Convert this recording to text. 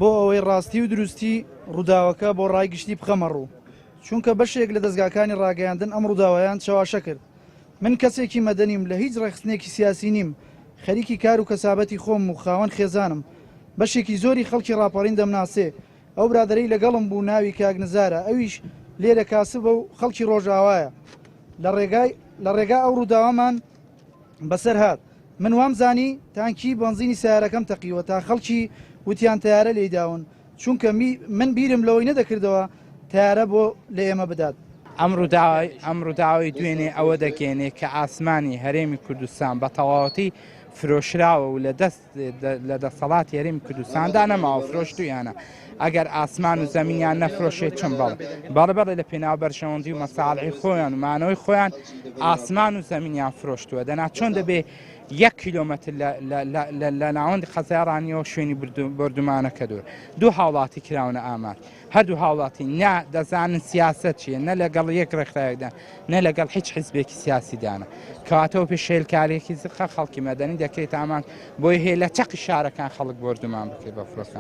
بۆ ئەوەی ڕاستی و دروستی ڕووداوەکە بۆ ڕایگشتی بخەمە ڕوو، چونکە بەشێک لە دەستگاکانی ڕاگەیاندن ئەم ڕووداوایان چاواشە کرد. من کەسێکی مەدەنیم، لە هیچ ڕێخستنێکی سیاسی نیم، خەریکی کار و کەسابەتی خۆم و خاوەن خێزانم. بەشێکی زۆری خەڵکی ڕاپەڕین دەمناسێ. ئەو برادەرەی لەگەڵم بوو ناوی کاگنزارە، ئەویش لێرە کاسبە و خەڵکی ڕۆژاوایە. لە ڕێگا ئەو ڕووداوامان بەسەر هات. من وام زانی تانکی بەنزینی سیارەکەم تەقیوە تا خەڵکی وتیان تیارە لێداون، چونکە من بیرم لەوەی نەدەکردەوە تیارە بۆ لە ئێمە بدات. ئەم ڕووداوی دوێنێ ئەوە دەگەێنێ کە ئاسمانی هەرێمی کوردستان بە تەواوەتی فرۆشراوە و لە دەسەڵاتی هەرێمی کوردستاندا نەماوە فرۆشتویانە. ئەگەر ئاسمان و زەمینیان نەفرۆشێت چم بەڵێ لە پێناو بەرژەوەندی و مەساڵحی خۆیان و مانەوەی خۆیان ئاسمان و زەمینیان فرۆشتووە. دەنا چۆن دەبێ 1 کیلۆمەتر لە ناوەندی خەزایڕانیەوە شوێنی بردومانەکە دوور. دوو هاوڵاتی کراونە ئامار. هەردوو هاوڵاتی نا دەزانن سیاست چیە، نە لەگەڵ یەک ڕێکخراوێکدا نە لەگەڵ هیچ حیزبێکی سیاسیدانە. کەواتەوە پێشێلکارێکی زخە خەڵکی مەدەنی دەکرێت ئامان بۆی هەیە لە چەقی شارەکان خەڵک بردومان بکرێت بە فرۆکان.